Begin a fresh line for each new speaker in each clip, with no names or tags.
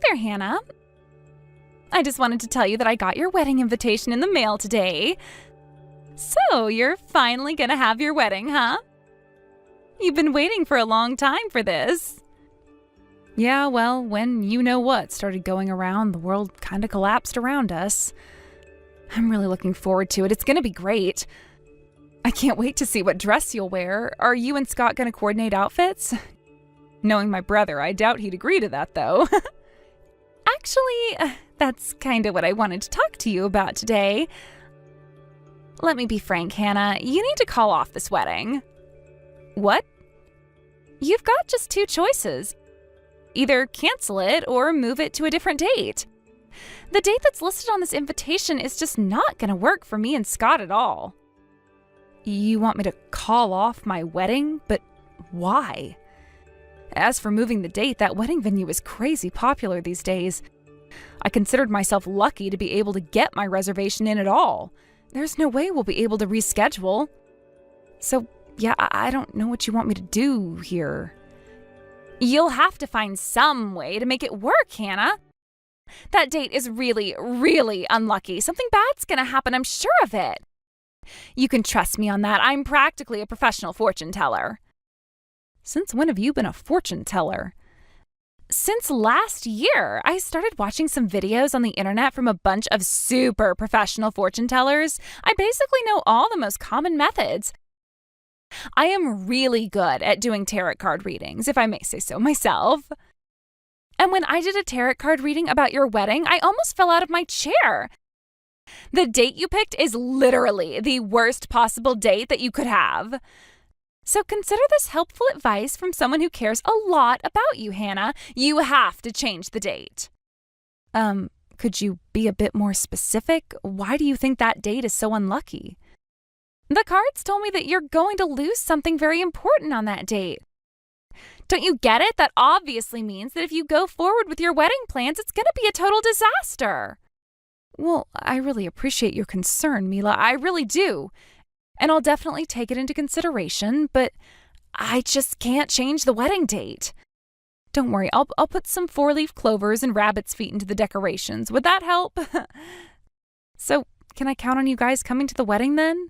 there, Hannah. I just wanted to tell you that I got your wedding invitation in the mail today. So, you're finally gonna have your wedding, huh? You've been waiting for a long time for this. Yeah, well, when you-know-what started going around, the world kinda collapsed around us. I'm really looking forward to it. It's gonna be great. I can't wait to see what dress you'll wear. Are you and Scott gonna coordinate outfits? Knowing my brother, I doubt he'd agree to that, though. Actually, that's kinda what I wanted to talk to you about today. Let me be frank, Hannah. You need to call off this wedding. What? You've got just two choices. Either cancel it or move it to a different date. The date that's listed on this invitation is just not going to work for me and Scott at all. You want me to call off my wedding? But why? As for moving the date, that wedding venue is crazy popular these days. I considered myself lucky to be able to get my reservation in at all. There's no way we'll be able to reschedule. So, yeah, I don't know what you want me to do here. You'll have to find some way to make it work, Hannah. That date is really, really unlucky. Something bad's gonna happen, I'm sure of it. You can trust me on that. I'm practically a professional fortune teller. Since when have you been a fortune teller? Since last year. I started watching some videos on the internet from a bunch of super professional fortune tellers. I basically know all the most common methods. I am really good at doing tarot card readings, if I may say so myself. And when I did a tarot card reading about your wedding, I almost fell out of my chair. The date you picked is literally the worst possible date that you could have. So consider this helpful advice from someone who cares a lot about you, Hannah. You have to change the date. Could you be a bit more specific? Why do you think that date is so unlucky? The cards told me that you're going to lose something very important on that date. Don't you get it? That obviously means that if you go forward with your wedding plans, it's going to be a total disaster. Well, I really appreciate your concern, Mila. I really do. And I'll definitely take it into consideration, but I just can't change the wedding date. Don't worry, I'll put some 4-leaf clovers and rabbit's feet into the decorations. Would that help? So, can I count on you guys coming to the wedding then?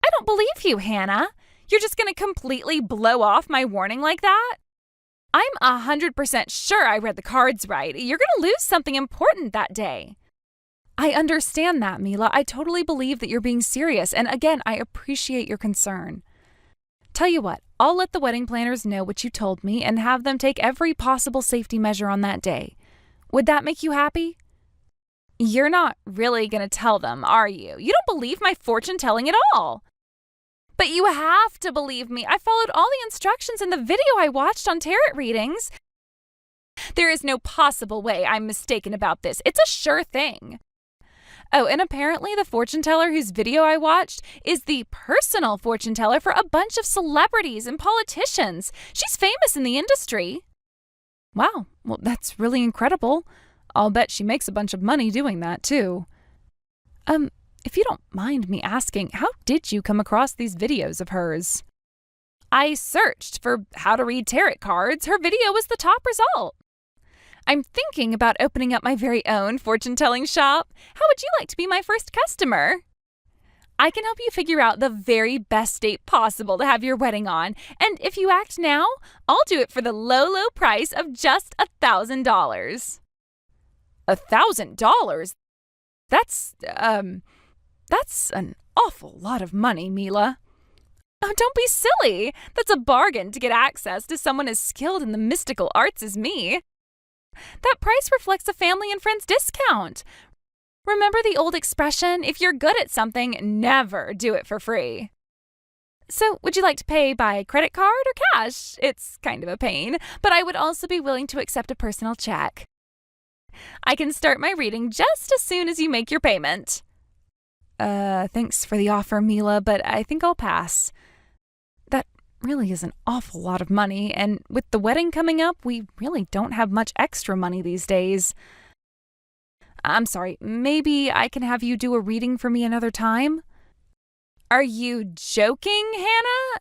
I don't believe you, Hannah. You're just going to completely blow off my warning like that? I'm 100% sure I read the cards right. You're going to lose something important that day. I understand that, Mila. I totally believe that you're being serious, and again, I appreciate your concern. Tell you what, I'll let the wedding planners know what you told me and have them take every possible safety measure on that day. Would that make you happy? You're not really going to tell them, are you? You don't believe my fortune telling at all. But you have to believe me. I followed all the instructions in the video I watched on tarot readings. There is no possible way I'm mistaken about this. It's a sure thing. Oh, and apparently the fortune teller whose video I watched is the personal fortune teller for a bunch of celebrities and politicians. She's famous in the industry. Wow, well, that's really incredible. I'll bet she makes a bunch of money doing that, too. If you don't mind me asking, how did you come across these videos of hers? I searched for how to read tarot cards. Her video was the top result. I'm thinking about opening up my very own fortune-telling shop. How would you like to be my first customer? I can help you figure out the very best date possible to have your wedding on. And if you act now, I'll do it for the low, low price of just $1,000. $1,000? That's an awful lot of money, Mila. Oh, don't be silly. That's a bargain to get access to someone as skilled in the mystical arts as me. That price reflects a family and friends discount. Remember the old expression, if you're good at something, never do it for free. So, would you like to pay by credit card or cash? It's kind of a pain, but I would also be willing to accept a personal check. I can start my reading just as soon as you make your payment. Thanks for the offer, Mila, but I think I'll pass. That really is an awful lot of money, and with the wedding coming up, we really don't have much extra money these days. I'm sorry, maybe I can have you do a reading for me another time? Are you joking, Hannah?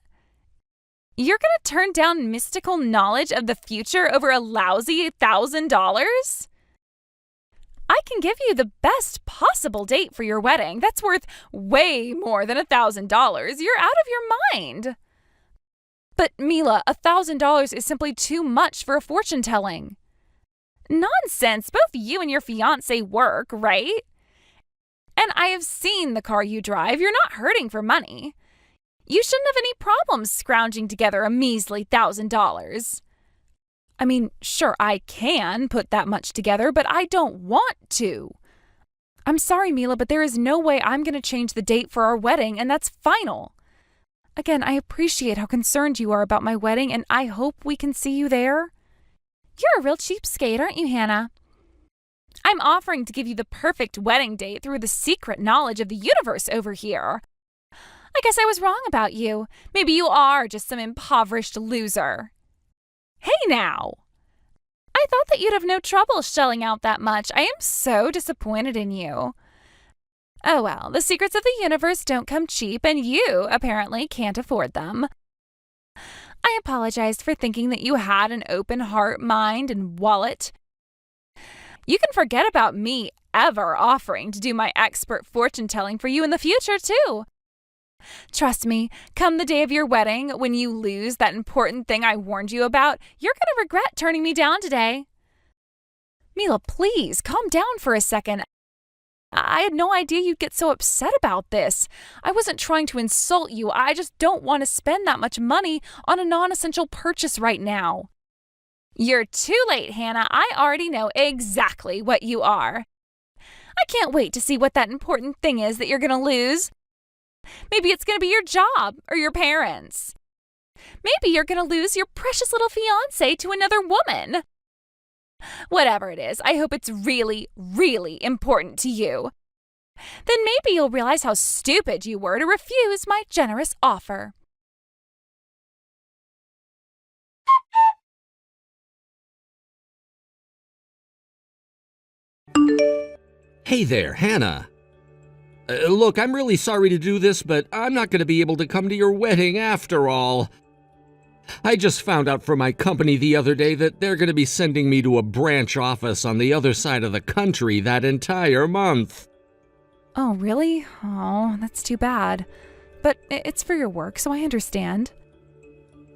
You're gonna turn down mystical knowledge of the future over a lousy $1,000? I can give you the best possible date for your wedding. That's worth way more than $1,000. You're out of your mind. But Mila, $1,000 is simply too much for a fortune telling. Nonsense. Both you and your fiancé work, right? And I have seen the car you drive. You're not hurting for money. You shouldn't have any problems scrounging together a measly $1,000. I mean, sure, I can put that much together, but I don't want to. I'm sorry, Mila, but there is no way I'm going to change the date for our wedding, and that's final. Again, I appreciate how concerned you are about my wedding, and I hope we can see you there. You're a real cheapskate, aren't you, Hannah? I'm offering to give you the perfect wedding date through the secret knowledge of the universe over here. I guess I was wrong about you. Maybe you are just some impoverished loser. Hey now! I thought that you'd have no trouble shelling out that much. I am so disappointed in you. Oh well, the secrets of the universe don't come cheap, and you apparently can't afford them. I apologized for thinking that you had an open heart, mind, and wallet. You can forget about me ever offering to do my expert fortune telling for you in the future, too. Trust me, come the day of your wedding, when you lose that important thing I warned you about, you're going to regret turning me down today. Mila, please, calm down for a second. I had no idea you'd get so upset about this. I wasn't trying to insult you. I just don't want to spend that much money on a non-essential purchase right now. You're too late, Hannah. I already know exactly what you are. I can't wait to see what that important thing is that you're going to lose. Maybe it's going to be your job or your parents. Maybe you're going to lose your precious little fiancé to another woman. Whatever it is, I hope it's really, really important to you. Then maybe you'll realize how stupid you were to refuse my generous offer.
Hey there, Hannah. Look, I'm really sorry to do this, but I'm not going to be able to come to your wedding after all. I just found out from my company the other day that they're going to be sending me to a branch office on the other side of the country that entire month.
Oh, really? Oh, that's too bad. But it's for your work, so I understand.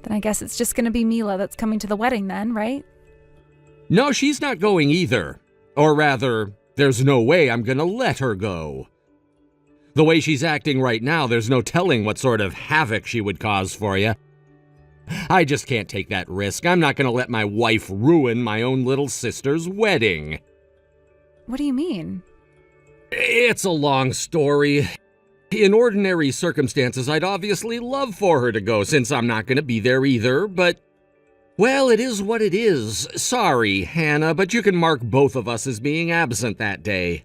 Then I guess it's just going to be Mila that's coming to the wedding then, right?
No, she's not going either. Or rather, there's no way I'm going to let her go. The way she's acting right now, there's no telling what sort of havoc she would cause for you. I just can't take that risk. I'm not going to let my wife ruin my own little sister's wedding.
What do you mean?
It's a long story. In ordinary circumstances, I'd obviously love for her to go since I'm not going to be there either, but... well, it is what it is. Sorry, Hannah, but you can mark both of us as being absent that day.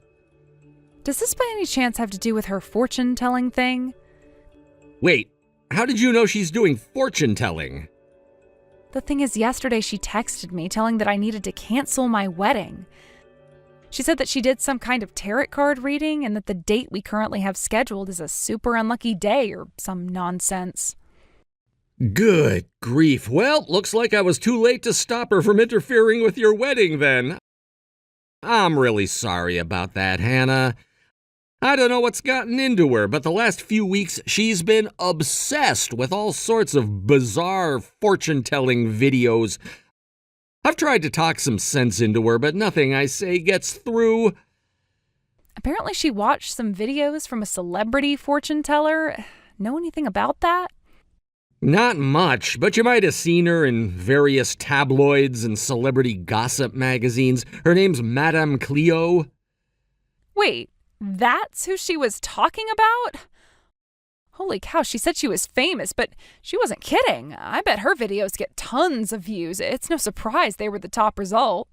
Does this by any chance have to do with her fortune-telling thing?
Wait, how did you know she's doing fortune-telling?
The thing is, yesterday she texted me telling that I needed to cancel my wedding. She said that she did some kind of tarot card reading and that the date we currently have scheduled is a super unlucky day or some nonsense.
Good grief. Well, looks like I was too late to stop her from interfering with your wedding then. I'm really sorry about that, Hannah. I don't know what's gotten into her, but the last few weeks she's been obsessed with all sorts of bizarre fortune-telling videos. I've tried to talk some sense into her, but nothing I say gets through.
Apparently she watched some videos from a celebrity fortune teller. Know anything about that?
Not much, but you might have seen her in various tabloids and celebrity gossip magazines. Her name's Madame Cleo.
Wait, that's who she was talking about? Holy cow, she said she was famous, but she wasn't kidding. I bet her videos get tons of views. It's no surprise they were the top result.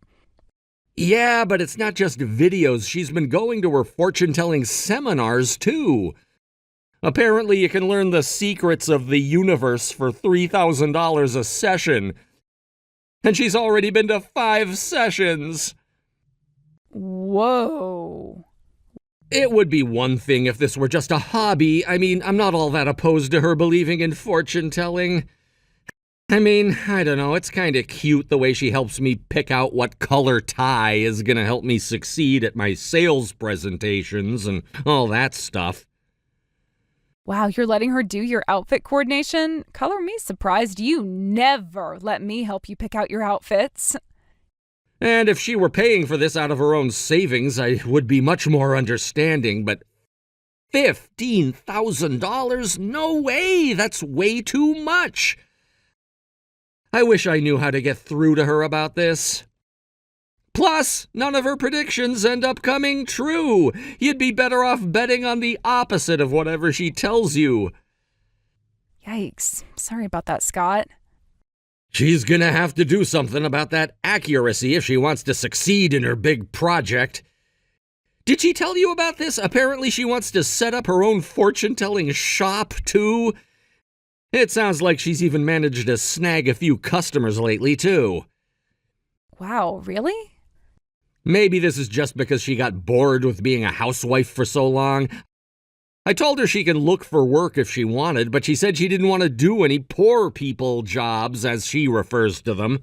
Yeah, but it's not just videos. She's been going to her fortune-telling seminars, too. Apparently, you can learn the secrets of the universe for $3,000 a session. And she's already been to 5 sessions.
Whoa.
It would be one thing if this were just a hobby. I mean, I'm not all that opposed to her believing in fortune-telling. I mean, I don't know, it's kinda cute the way she helps me pick out what color tie is gonna help me succeed at my sales presentations and all that stuff.
Wow, you're letting her do your outfit coordination? Color me surprised. You never let me help you pick out your outfits.
And if she were paying for this out of her own savings, I would be much more understanding, but $15,000? No way! That's way too much! I wish I knew how to get through to her about this. Plus, none of her predictions end up coming true. You'd be better off betting on the opposite of whatever she tells you.
Yikes. Sorry about that, Scott.
She's gonna have to do something about that accuracy if she wants to succeed in her big project. Did she tell you about this? Apparently she wants to set up her own fortune-telling shop, too. It sounds like she's even managed to snag a few customers lately, too.
Wow, really?
Maybe this is just because she got bored with being a housewife for so long. I told her she can look for work if she wanted, but she said she didn't want to do any poor people jobs, as she refers to them.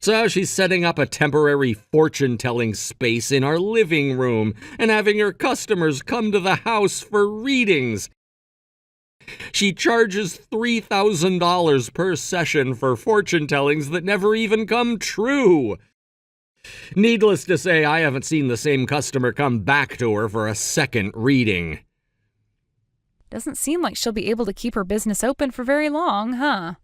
So she's setting up a temporary fortune-telling space in our living room and having her customers come to the house for readings. She charges $3,000 per session for fortune-tellings that never even come true. Needless to say, I haven't seen the same customer come back to her for a second reading.
Doesn't seem like she'll be able to keep her business open for very long, huh?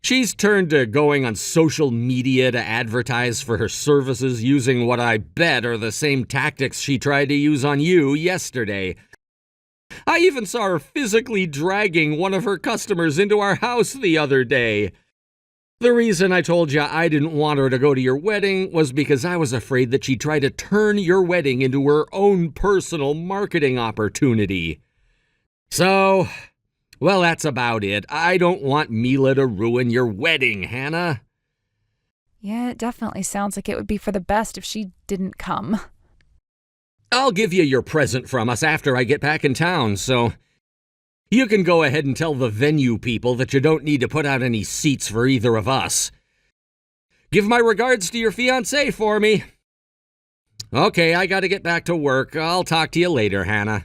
She's turned to going on social media to advertise for her services using what I bet are the same tactics she tried to use on you yesterday. I even saw her physically dragging one of her customers into our house the other day. The reason I told you I didn't want her to go to your wedding was because I was afraid that she'd try to turn your wedding into her own personal marketing opportunity. So, well, that's about it. I don't want Mila to ruin your wedding, Hannah.
Yeah, it definitely sounds like it would be for the best if she didn't come.
I'll give you your present from us after I get back in town, so you can go ahead and tell the venue people that you don't need to put out any seats for either of us. Give my regards to your fiancé for me. Okay, I gotta get back to work. I'll talk to you later, Hannah.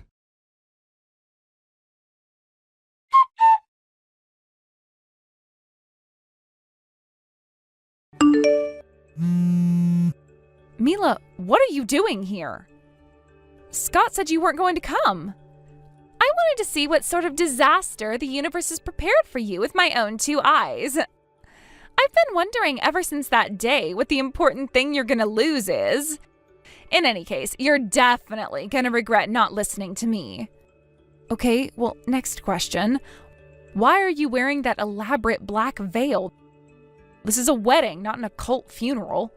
Mila, what are you doing here? Scott said you weren't going to come. I wanted to see what sort of disaster the universe has prepared for you with my own two eyes. I've been wondering ever since that day what the important thing you're gonna lose is. In any case, you're definitely gonna regret not listening to me. Okay, well, next question. Why are you wearing that elaborate black veil? This is a wedding, not an occult funeral.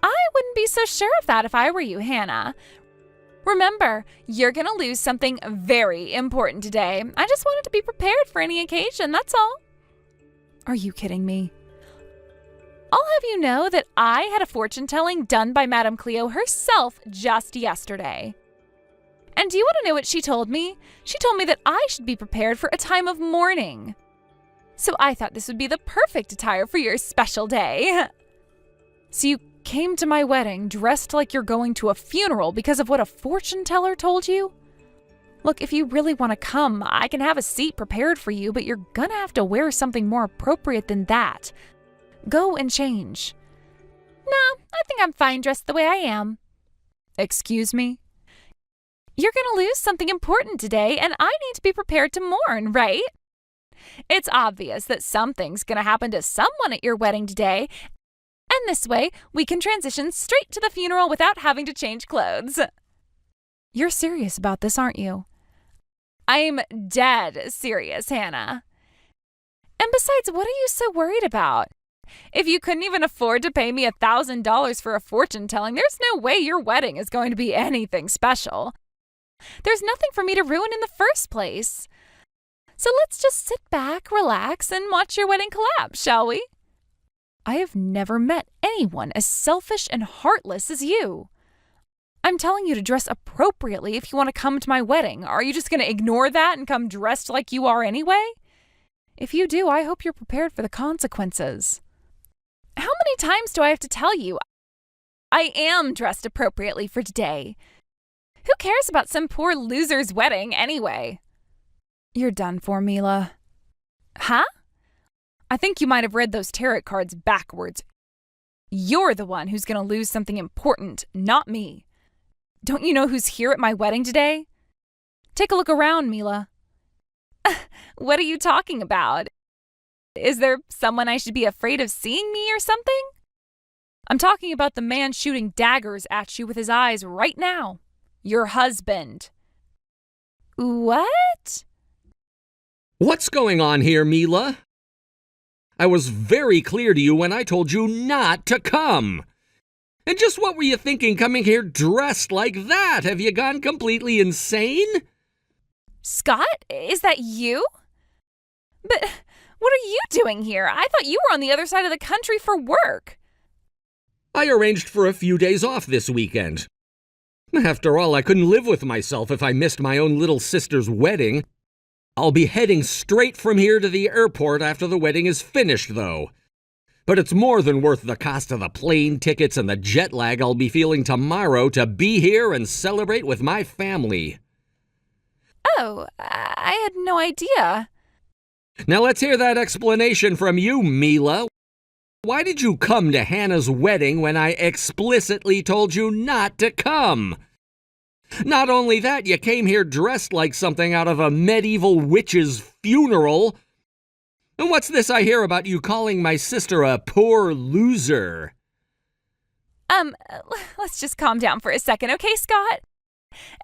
I wouldn't be so sure of that if I were you, Hannah. Remember, you're gonna lose something very important today. I just wanted to be prepared for any occasion, that's all. Are you kidding me? I'll have you know that I had a fortune-telling done by Madame Cleo herself just yesterday. And do you want to know what she told me? She told me that I should be prepared for a time of mourning. So I thought this would be the perfect attire for your special day. So you came to my wedding dressed like you're going to a funeral because of what a fortune teller told you? Look, if you really want to come, I can have a seat prepared for you, but you're gonna have to wear something more appropriate than that. Go and change. No, I think I'm fine dressed the way I am. Excuse me? You're gonna lose something important today, and I need to be prepared to mourn, right? It's obvious that something's gonna happen to someone at your wedding today, and this way, we can transition straight to the funeral without having to change clothes. You're serious about this, aren't you? I'm dead serious, Hannah. And besides, what are you so worried about? If you couldn't even afford to pay me $1,000 for a fortune telling, there's no way your wedding is going to be anything special. There's nothing for me to ruin in the first place. So let's just sit back, relax, and watch your wedding collapse, shall we? I have never met anyone as selfish and heartless as you. I'm telling you to dress appropriately if you want to come to my wedding. Are you just going to ignore that and come dressed like you are anyway? If you do, I hope you're prepared for the consequences. How many times do I have to tell you? I am dressed appropriately for today. Who cares about some poor loser's wedding anyway? You're done for, Mila. Huh? I think you might have read those tarot cards backwards. You're the one who's going to lose something important, not me. Don't you know who's here at my wedding today? Take a look around, Mila. What are you talking about? Is there someone I should be afraid of seeing me or something? I'm talking about the man shooting daggers at you with his eyes right now. Your husband. What?
What's going on here, Mila? I was very clear to you when I told you not to come. And just what were you thinking coming here dressed like that? Have you gone completely insane?
Scott, is that you? But what are you doing here? I thought you were on the other side of the country for work.
I arranged for a few days off this weekend. After all, I couldn't live with myself if I missed my own little sister's wedding. I'll be heading straight from here to the airport after the wedding is finished, though. But it's more than worth the cost of the plane tickets and the jet lag I'll be feeling tomorrow to be here and celebrate with my family.
Oh, I had no idea.
Now let's hear that explanation from you, Mila. Why did you come to Hannah's wedding when I explicitly told you not to come? Not only that, you came here dressed like something out of a medieval witch's funeral. And what's this I hear about you calling my sister a poor loser?
Let's just calm down for a second, okay, Scott?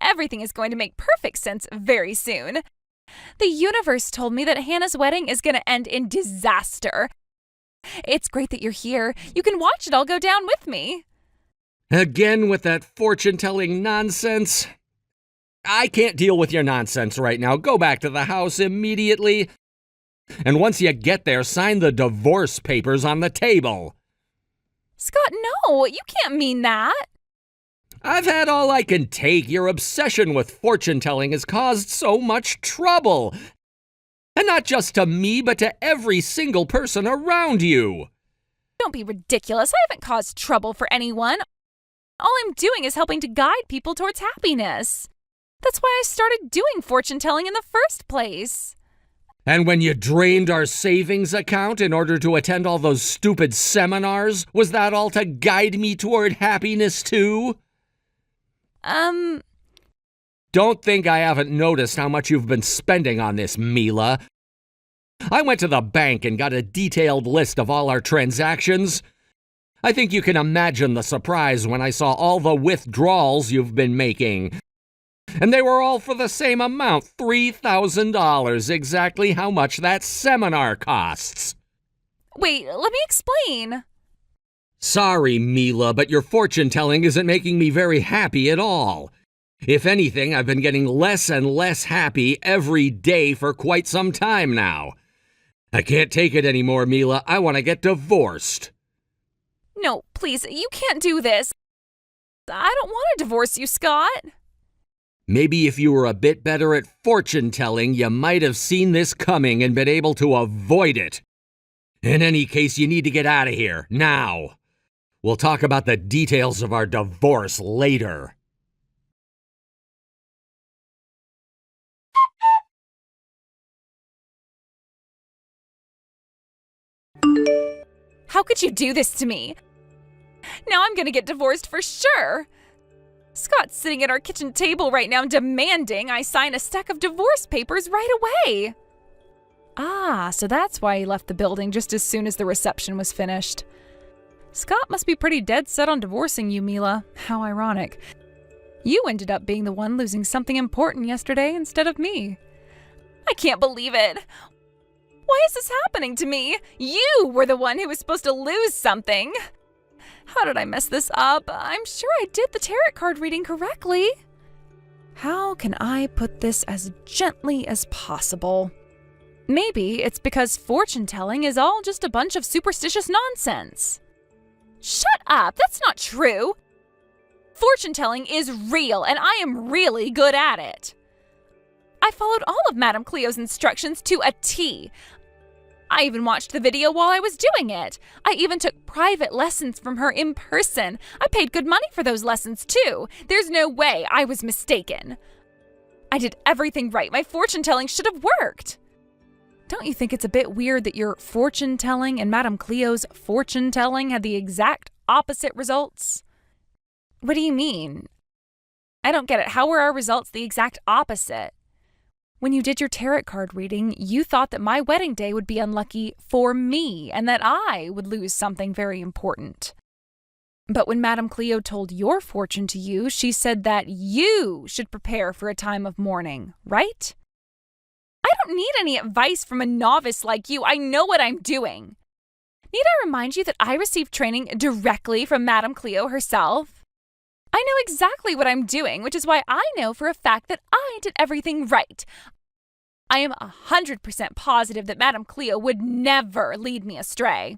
Everything is going to make perfect sense very soon. The universe told me that Hannah's wedding is going to end in disaster. It's great that you're here. You can watch it all go down with me.
Again with that fortune-telling nonsense? I can't deal with your nonsense right now. Go back to the house immediately. And once you get there, sign the divorce papers on the table.
Scott, no, you can't mean that.
I've had all I can take. Your obsession with fortune-telling has caused so much trouble. And not just to me, but to every single person around you.
Don't be ridiculous. I haven't caused trouble for anyone. All I'm doing is helping to guide people towards happiness. That's why I started doing fortune-telling in the first place.
And when you drained our savings account in order to attend all those stupid seminars, was that all to guide me toward happiness too? Don't think I haven't noticed how much you've been spending on this, Mila. I went to the bank and got a detailed list of all our transactions. I think you can imagine the surprise when I saw all the withdrawals you've been making. And they were all for the same amount, $3,000, exactly how much that seminar costs.
Wait, let me explain.
Sorry, Mila, but your fortune-telling isn't making me very happy at all. If anything, I've been getting less and less happy every day for quite some time now. I can't take it anymore, Mila. I want to get divorced.
No, please, you can't do this. I don't want to divorce you, Scott.
Maybe if you were a bit better at fortune-telling, you might have seen this coming and been able to avoid it. In any case, you need to get out of here, now. We'll talk about the details of our divorce later.
How could you do this to me? Now I'm gonna get divorced for sure. Scott's sitting at our kitchen table right now demanding I sign a stack of divorce papers right away. Ah, so that's why he left the building just as soon as the reception was finished. Scott must be pretty dead set on divorcing you, Mila. How ironic. You ended up being the one losing something important yesterday instead of me. I can't believe it. Why is this happening to me? You were the one who was supposed to lose something. How did I mess this up? I'm sure I did the tarot card reading correctly. How can I put this as gently as possible? Maybe it's because fortune-telling is all just a bunch of superstitious nonsense. Shut up! That's not true! Fortune-telling is real, and I am really good at it. I followed all of Madame Cleo's instructions to a T. I even watched the video while I was doing it. I even took private lessons from her in person. I paid good money for those lessons too. There's no way I was mistaken. I did everything right. My fortune telling should have worked. Don't you think it's a bit weird that your fortune telling and Madame Cleo's fortune telling had the exact opposite results? What do you mean? I don't get it. How were our results the exact opposite? When you did your tarot card reading, you thought that my wedding day would be unlucky for me and that I would lose something very important. But when Madame Cleo told your fortune to you, she said that you should prepare for a time of mourning, right? I don't need any advice from a novice like you. I know what I'm doing. Need I remind you that I received training directly from Madame Cleo herself? I know exactly what I'm doing, which is why I know for a fact that I did everything right. I am 100% positive that Madame Cleo would never lead me astray.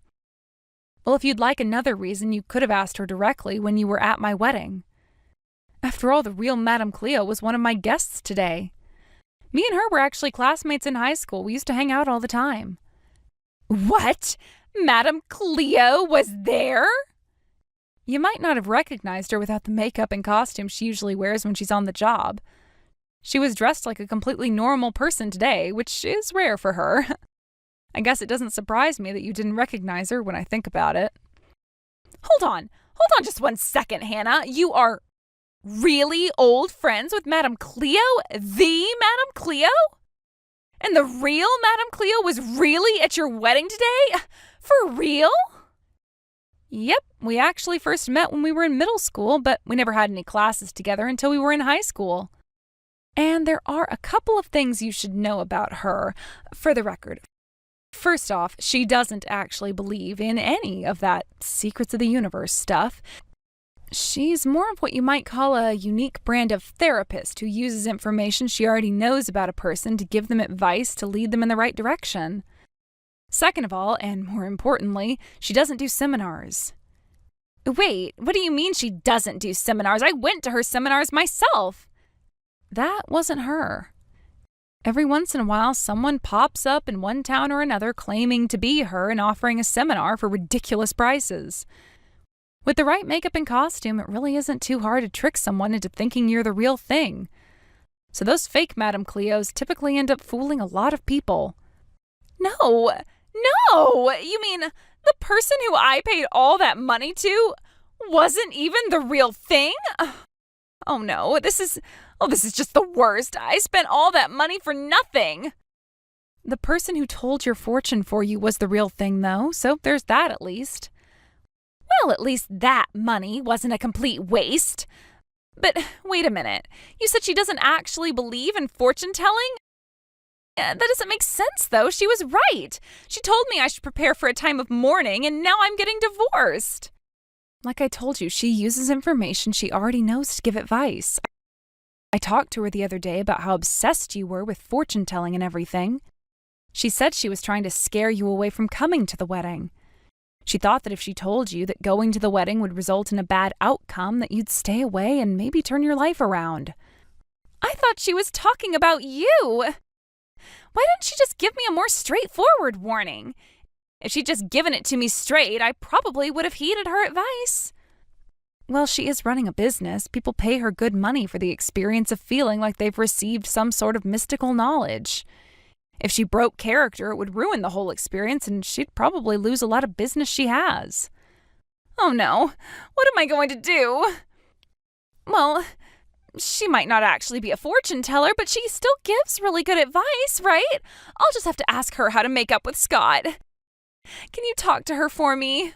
Well, if you'd like another reason, you could have asked her directly when you were at my wedding. After all, the real Madame Cleo was one of my guests today. Me and her were actually classmates in high school. We used to hang out all the time. What? Madame Cleo was there? You might not have recognized her without the makeup and costume she usually wears when she's on the job. She was dressed like a completely normal person today, which is rare for her. I guess it doesn't surprise me that you didn't recognize her when I think about it. Hold on just 1 second, Hannah. You are really old friends with Madame Cleo? The Madame Cleo? And the real Madame Cleo was really at your wedding today? For real? Yep, we actually first met when we were in middle school, but we never had any classes together until we were in high school. And there are a couple of things you should know about her, for the record. First off, she doesn't actually believe in any of that secrets of the universe stuff. She's more of what you might call a unique brand of therapist who uses information she already knows about a person to give them advice to lead them in the right direction. Second of all, and more importantly, she doesn't do seminars. Wait, what do you mean she doesn't do seminars? I went to her seminars myself. That wasn't her. Every once in a while, someone pops up in one town or another claiming to be her and offering a seminar for ridiculous prices. With the right makeup and costume, it really isn't too hard to trick someone into thinking you're the real thing. So those fake Madame Cleos typically end up fooling a lot of people. No! You mean the person who I paid all that money to wasn't even the real thing? Oh no, this is just the worst. I spent all that money for nothing. The person who told your fortune for you was the real thing, though, so there's that at least. Well, at least that money wasn't a complete waste. But wait a minute. You said she doesn't actually believe in fortune telling? That doesn't make sense, though. She was right. She told me I should prepare for a time of mourning, and now I'm getting divorced. Like I told you, she uses information she already knows to give advice. I talked to her the other day about how obsessed you were with fortune telling and everything. She said she was trying to scare you away from coming to the wedding. She thought that if she told you that going to the wedding would result in a bad outcome, that you'd stay away and maybe turn your life around. I thought she was talking about you. Why didn't she just give me a more straightforward warning? If she'd just given it to me straight, I probably would have heeded her advice. Well, she is running a business. People pay her good money for the experience of feeling like they've received some sort of mystical knowledge. If she broke character, it would ruin the whole experience, and she'd probably lose a lot of business she has. Oh no, what am I going to do? Well, she might not actually be a fortune teller, but she still gives really good advice, right? I'll just have to ask her how to make up with Scott. Can you talk to her for me?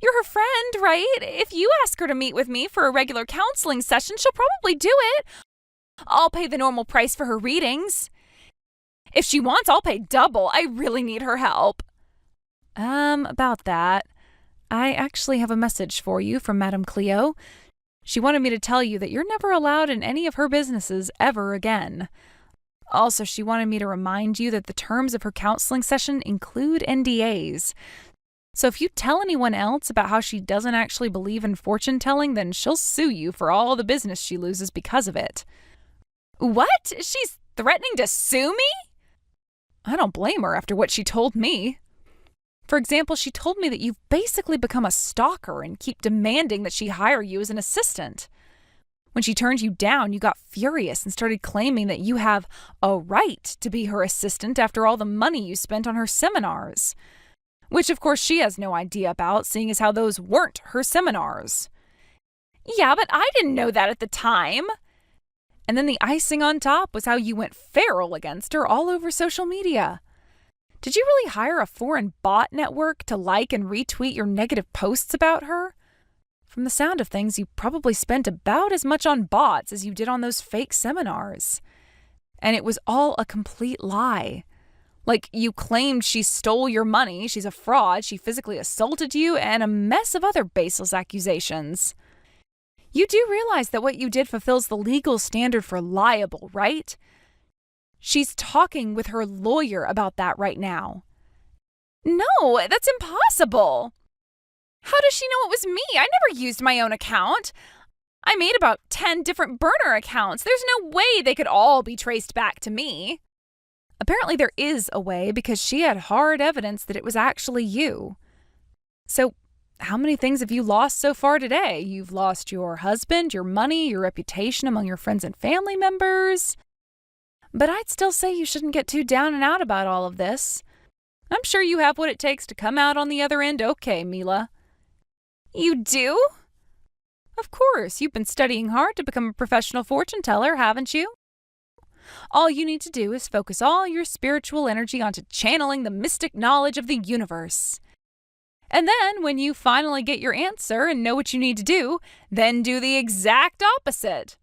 You're her friend, right? If you ask her to meet with me for a regular counseling session, she'll probably do it. I'll pay the normal price for her readings. If she wants, I'll pay double. I really need her help. About that, I actually have a message for you from Madame Cleo. She wanted me to tell you that you're never allowed in any of her businesses ever again. Also, she wanted me to remind you that the terms of her counseling session include NDAs. So if you tell anyone else about how she doesn't actually believe in fortune telling, then she'll sue you for all the business she loses because of it. What? She's threatening to sue me? I don't blame her after what she told me. For example, she told me that you've basically become a stalker and keep demanding that she hire you as an assistant. When she turned you down, you got furious and started claiming that you have a right to be her assistant after all the money you spent on her seminars. Which, of course, she has no idea about, seeing as how those weren't her seminars. Yeah, but I didn't know that at the time. And then the icing on top was how you went feral against her all over social media. Did you really hire a foreign bot network to like and retweet your negative posts about her? From the sound of things, you probably spent about as much on bots as you did on those fake seminars. And it was all a complete lie. Like, you claimed she stole your money, she's a fraud, she physically assaulted you, and a mess of other baseless accusations. You do realize that what you did fulfills the legal standard for liable, right? She's talking with her lawyer about that right now. No, that's impossible. How does she know it was me? I never used my own account. I made about 10 different burner accounts. There's no way they could all be traced back to me. Apparently there is a way because she had hard evidence that it was actually you. So, how many things have you lost so far today? You've lost your husband, your money, your reputation among your friends and family members. But I'd still say you shouldn't get too down and out about all of this. I'm sure you have what it takes to come out on the other end okay, Mila. You do? Of course, you've been studying hard to become a professional fortune teller, haven't you? All you need to do is focus all your spiritual energy onto channeling the mystic knowledge of the universe. And then, when you finally get your answer and know what you need to do, then do the exact opposite.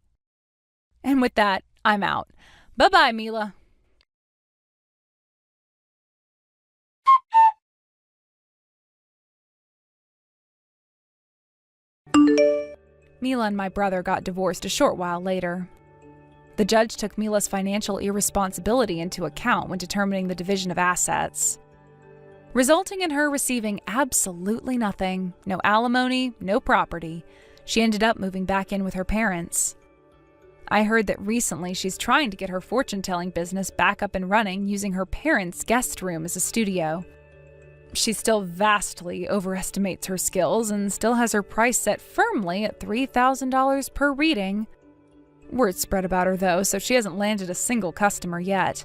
And with that, I'm out. Bye-bye, Mila. Mila and my brother got divorced a short while later. The judge took Mila's financial irresponsibility into account when determining the division of assets, resulting in her receiving absolutely nothing. No alimony, no property. She ended up moving back in with her parents. I heard that recently she's trying to get her fortune-telling business back up and running using her parents' guest room as a studio. She still vastly overestimates her skills and still has her price set firmly at $3,000 per reading. Word spread about her, though, so she hasn't landed a single customer yet.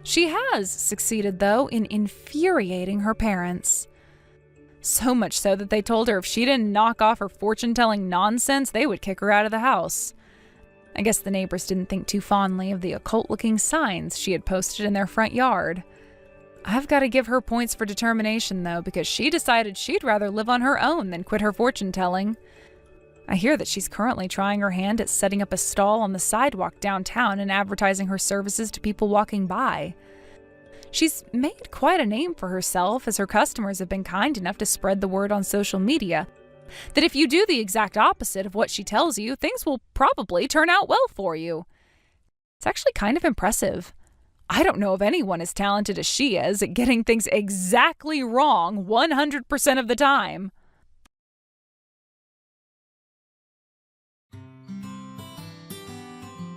She has succeeded, though, in infuriating her parents. So much so that they told her if she didn't knock off her fortune-telling nonsense, they would kick her out of the house. I guess the neighbors didn't think too fondly of the occult-looking signs she had posted in their front yard. I've got to give her points for determination, though, because she decided she'd rather live on her own than quit her fortune-telling. I hear that she's currently trying her hand at setting up a stall on the sidewalk downtown and advertising her services to people walking by. She's made quite a name for herself, as her customers have been kind enough to spread the word on social media that if you do the exact opposite of what she tells you, things will probably turn out well for you. It's actually kind of impressive. I don't know of anyone as talented as she is at getting things exactly wrong 100% of the time.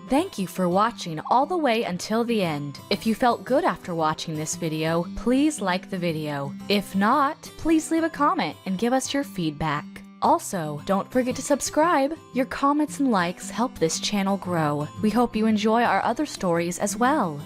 Thank you for watching all the way until the end. If you felt good after watching this video, please like the video. If not, please leave a comment and give us your feedback. Also, don't forget to subscribe. Your comments and likes help this channel grow. We hope you enjoy our other stories as well.